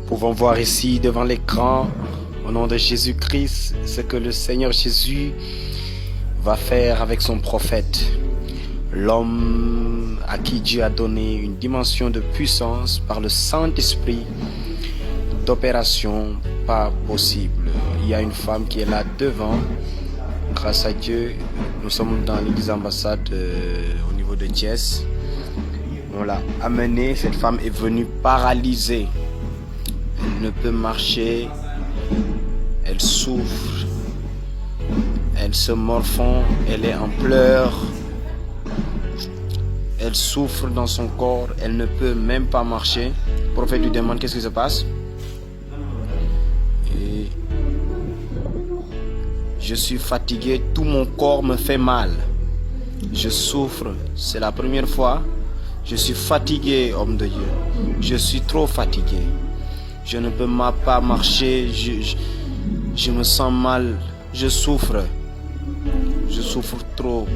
pouvons voir ici devant l'écran, au nom de Jésus-Christ, ce que le Seigneur Jésus va faire avec son prophète. L'homme à qui Dieu a donné une dimension de puissance par le Saint-Esprit, d'opération pas possible. Il y a une femme qui est là devant. Grâce à Dieu, nous sommes dans l'église ambassade au niveau de Thiès. On l'a amenée. Cette femme est venue paralysée. Elle ne peut marcher. Elle souffre. Elle se morfond. Elle est en pleurs. Elle souffre dans son corps. Elle ne peut même pas marcher. Le prophète lui demande qu'est-ce qui se passe. Et je suis fatigué. Tout mon corps me fait mal. Je souffre. C'est la première fois. Je suis fatigué, homme de Dieu. Je suis trop fatigué. Je ne peux pas marcher. Je me sens mal. Je souffre. Je souffre trop.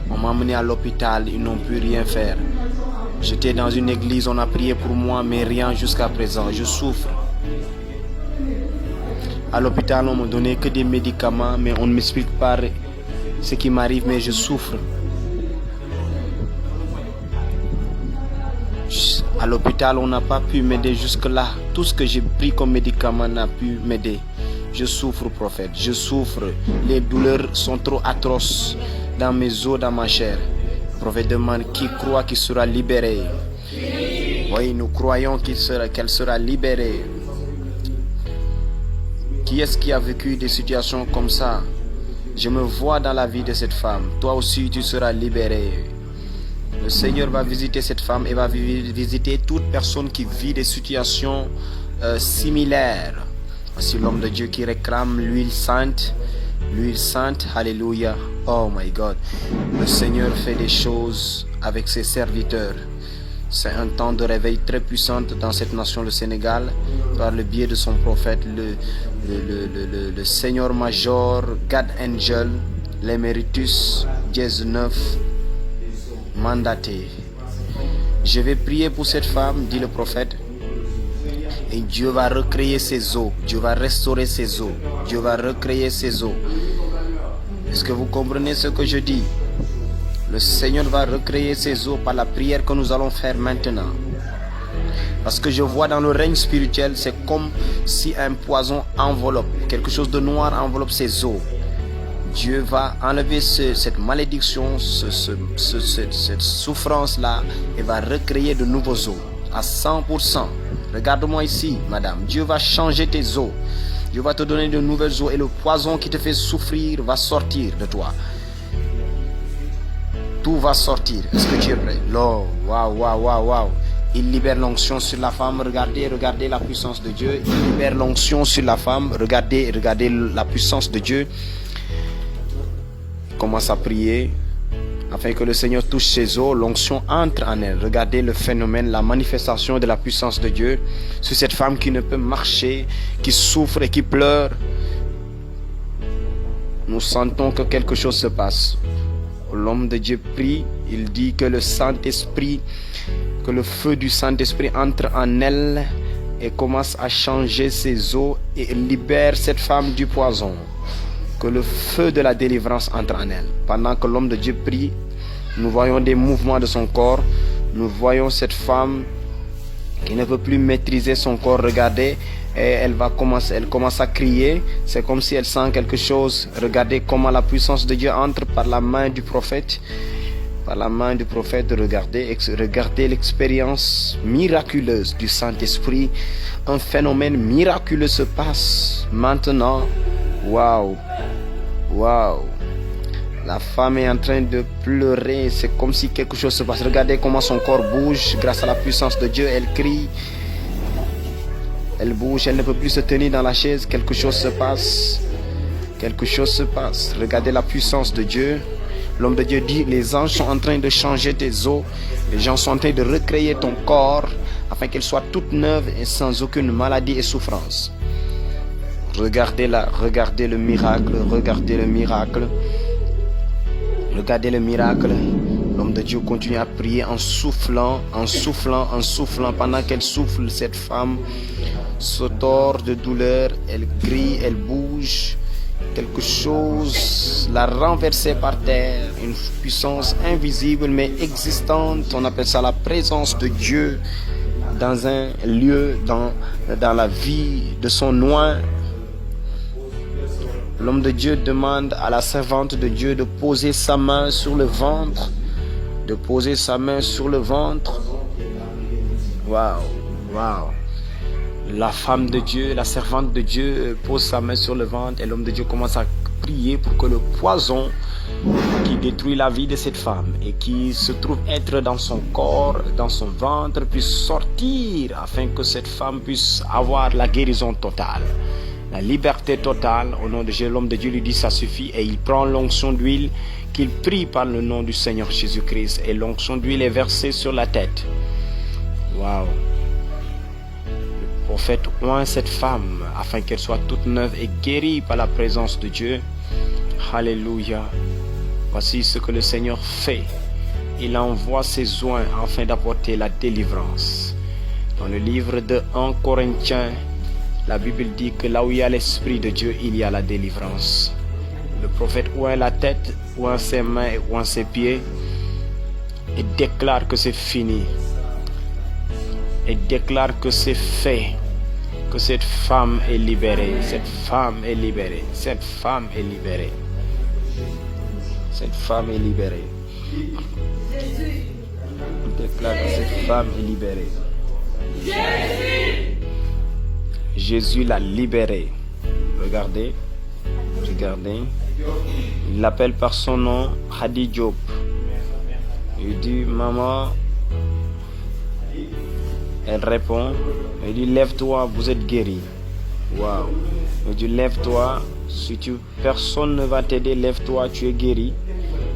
On m'a emmené à l'hôpital. Ils n'ont pu rien faire. J'étais dans une église. On a prié pour moi, mais rien jusqu'à présent. Je souffre. À l'hôpital, on ne me donnait que des médicaments, mais on ne m'explique pas ce qui m'arrive, mais je souffre. À l'hôpital, on n'a pas pu m'aider jusque-là. Tout ce que j'ai pris comme médicament n'a pu m'aider. Je souffre, prophète. Je souffre. Les douleurs sont trop atroces dans mes os, dans ma chair. Le prophète demande qui croit qu'il sera libéré. Oui, nous croyons qu'elle sera libérée. Qui est-ce qui a vécu des situations comme ça? Je me vois dans la vie de cette femme. Toi aussi, tu seras libéré. Le Seigneur va visiter cette femme et va visiter toute personne qui vit des situations similaires. Voici l'homme de Dieu qui réclame l'huile sainte. L'huile sainte, alléluia. Oh my God. Le Seigneur fait des choses avec ses serviteurs. C'est un temps de réveil très puissant dans cette nation, le Sénégal, par le biais de son prophète, le Seigneur Major, God Angel, l'Emeritus, dièse 9, mandaté. Je vais prier pour cette femme, dit le prophète, et Dieu va recréer ses os, Dieu va restaurer ses os, Dieu va recréer ses os. Est-ce que vous comprenez ce que je dis? Le Seigneur va recréer ses os par la prière que nous allons faire maintenant. Parce que je vois dans le règne spirituel, c'est comme si un poison enveloppe, quelque chose de noir enveloppe ses os. Dieu va enlever cette malédiction, cette souffrance-là, et va recréer de nouveaux os à 100%. Regarde-moi ici, madame. Dieu va changer tes os. Dieu va te donner de nouvelles os et le poison qui te fait souffrir va sortir de toi. Tout va sortir. Est-ce que tu es prêt? Waouh, waouh, waouh, waouh. Il libère l'onction sur la femme. Regardez la puissance de Dieu. Il libère l'onction sur la femme. Regardez la puissance de Dieu. Il commence à prier afin que le Seigneur touche ses os. L'onction entre en elle. Regardez le phénomène, la manifestation de la puissance de Dieu sur cette femme qui ne peut marcher, qui souffre et qui pleure. Nous sentons que quelque chose se passe. L'homme de Dieu prie, il dit que le Saint-Esprit, que le feu du Saint-Esprit entre en elle et commence à changer ses os et libère cette femme du poison. Que le feu de la délivrance entre en elle. Pendant que l'homme de Dieu prie, nous voyons des mouvements de son corps. Nous voyons cette femme qui ne peut plus maîtriser son corps. Regardez, et elle commence à crier. C'est comme si elle sent quelque chose. Regardez comment la puissance de Dieu entre par la main du prophète. Par la main du prophète, regardez l'expérience miraculeuse du Saint-Esprit. Un phénomène miraculeux se passe maintenant. Waouh, waouh. La femme est en train de pleurer. C'est comme si quelque chose se passe. Regardez comment son corps bouge grâce à la puissance de Dieu. Elle crie. Elle bouge, elle ne peut plus se tenir dans la chaise. Quelque chose se passe. Quelque chose se passe. Regardez la puissance de Dieu. L'homme de Dieu dit, les anges sont en train de changer tes os. Les gens sont en train de recréer ton corps afin qu'elle soit toute neuve et sans aucune maladie et souffrance. Regardez-la, regardez le miracle, regardez le miracle. Regardez le miracle. L'homme de Dieu continue à prier en soufflant, en soufflant, en soufflant. Pendant qu'elle souffle, cette femme se tord de douleur, elle crie, elle bouge. Quelque chose l'a renversée par terre, une puissance invisible mais existante. On appelle ça la présence de Dieu dans un lieu, dans la vie de son oint. L'homme de Dieu demande à la servante de Dieu de poser sa main sur le ventre. De poser sa main sur le ventre. Waouh, waouh. La femme de Dieu, la servante de Dieu pose sa main sur le ventre et l'homme de Dieu commence à prier pour que le poison qui détruit la vie de cette femme et qui se trouve être dans son corps, dans son ventre, puisse sortir afin que cette femme puisse avoir la guérison totale. La liberté totale. Au nom de Dieu, l'homme de Dieu lui dit ça suffit et il prend l'onction d'huile qu'il prie par le nom du Seigneur Jésus-Christ et l'onction d'huile est versée sur la tête. Waouh. Le prophète oint cette femme afin qu'elle soit toute neuve et guérie par la présence de Dieu. Alléluia. Voici ce que le Seigneur fait. Il envoie ses oints afin d'apporter la délivrance. Dans le livre de 1 Corinthiens, la Bible dit que là où il y a l'Esprit de Dieu, il y a la délivrance. Le prophète oint la tête, oint ses mains et oint ses pieds et déclare que c'est fini. Et déclare que c'est fait. Que cette femme est libérée. Cette femme est libérée. Cette femme est libérée. Cette femme est libérée. Déclare que cette femme est libérée. Jésus l'a libérée. Regardez. Regardez. Il l'appelle par son nom, Khady Diop. Il dit, maman. Elle répond. Il dit, lève-toi, vous êtes guéri. Waouh. Il dit, lève-toi. Personne ne va t'aider, lève-toi, tu es guéri.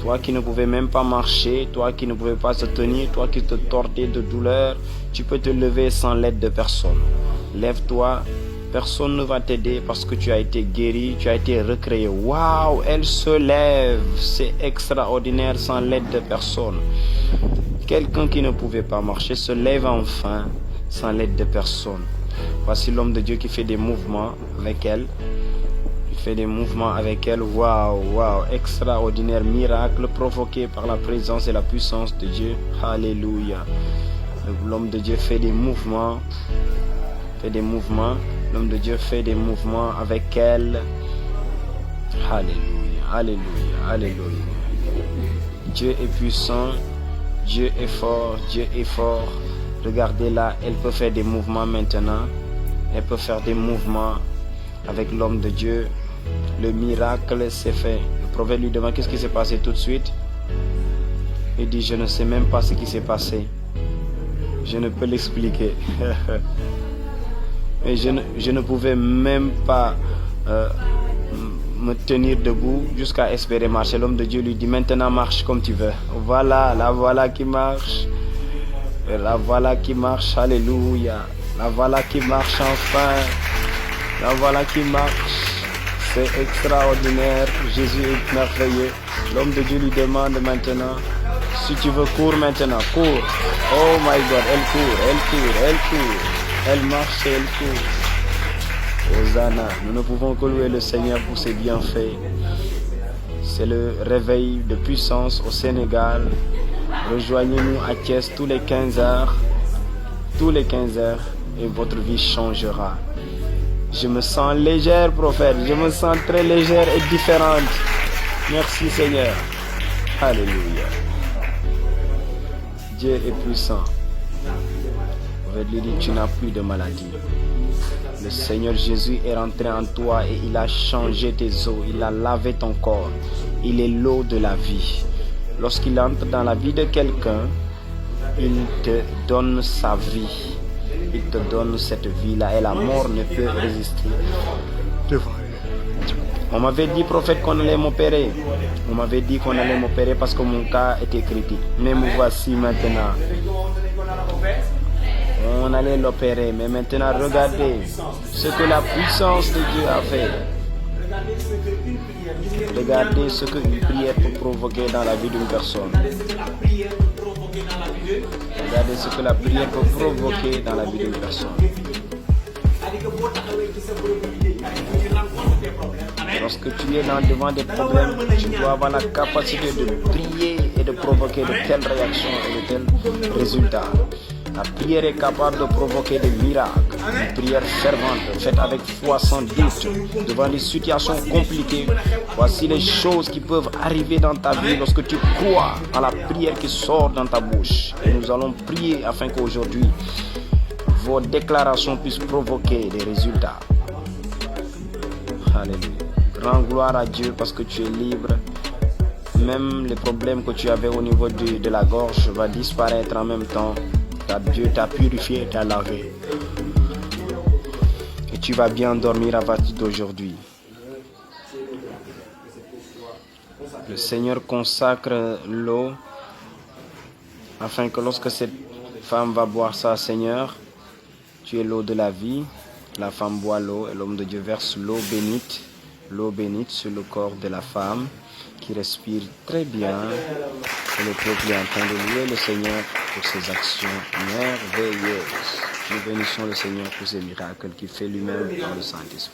Toi qui ne pouvais même pas marcher, toi qui ne pouvais pas te tenir, toi qui te tordais de douleur, tu peux te lever sans l'aide de personne. Lève-toi, personne ne va t'aider parce que tu as été guéri, tu as été recréé. Waouh, elle se lève, c'est extraordinaire sans l'aide de personne. Quelqu'un qui ne pouvait pas marcher se lève enfin sans l'aide de personne. Voici l'homme de Dieu qui fait des mouvements avec elle. Il fait des mouvements avec elle. Waouh, waouh, extraordinaire miracle provoqué par la présence et la puissance de Dieu. Alléluia. L'homme de Dieu fait des mouvements. L'homme de Dieu fait des mouvements avec elle. Alléluia, alléluia, alléluia. Dieu est puissant, Dieu est fort, Dieu est fort. Regardez-la, elle peut faire des mouvements maintenant. Elle peut faire des mouvements avec l'homme de Dieu. Le miracle s'est fait. Le prophète lui demande qu'est-ce qui s'est passé tout de suite. Il dit, je ne sais même pas ce qui s'est passé. Je ne peux l'expliquer. Et je ne pouvais même pas me tenir debout jusqu'à espérer marcher. L'homme de Dieu lui dit, maintenant marche comme tu veux. Voilà, la voilà qui marche. La voilà qui marche, alléluia. La voilà qui marche enfin. La voilà qui marche. C'est extraordinaire. Jésus est merveilleux. L'homme de Dieu lui demande maintenant, si tu veux, cours maintenant, cours. Oh my God, elle court, elle court, elle court. Elle marche et elle court. Hosanna, nous ne pouvons que louer le Seigneur pour ses bienfaits. C'est le réveil de puissance au Sénégal. Rejoignez-nous à Thiès tous les 15 heures. Tous les 15 heures et votre vie changera. Je me sens légère, prophète. Je me sens très légère et différente. Merci Seigneur. Alléluia. Dieu est puissant. Lui dit, tu n'as plus de maladie. Le Seigneur Jésus est rentré en toi et il a changé tes os, il a lavé ton corps. Il est l'eau de la vie. Lorsqu'il entre dans la vie de quelqu'un, il te donne sa vie. Il te donne cette vie-là et la mort ne peut résister. On m'avait dit, prophète, qu'on allait m'opérer. On m'avait dit qu'on allait m'opérer parce que mon cas était critique. Mais me voici maintenant. On allait l'opérer, mais maintenant regardez ce que la puissance de Dieu a fait. Regardez ce qu'une prière peut provoquer dans la vie d'une personne. Regardez ce que la prière peut provoquer dans la vie d'une personne. Lorsque tu es devant des problèmes, tu dois avoir la capacité de prier et de provoquer de telles réactions et de tels résultats. La prière est capable de provoquer des miracles. Une prière fervente, faite avec foi sans doute, devant des situations compliquées. Voici les choses qui peuvent arriver dans ta vie lorsque tu crois à la prière qui sort dans ta bouche. Et nous allons prier afin qu'aujourd'hui, vos déclarations puissent provoquer des résultats. Alléluia. Grand gloire à Dieu parce que tu es libre. Même les problèmes que tu avais au niveau de la gorge vont disparaître en même temps. Dieu t'a purifié, t'a lavé. Et tu vas bien dormir à partir d'aujourd'hui. Le Seigneur consacre l'eau afin que lorsque cette femme va boire ça, Seigneur, tu es l'eau de la vie. La femme boit l'eau et l'homme de Dieu verse l'eau bénite sur le corps de la femme qui respire très bien. Et le peuple est en train de louer le Seigneur pour ses actions merveilleuses. Nous bénissons le Seigneur pour ses miracles qu'il fait lui-même dans le Saint-Esprit.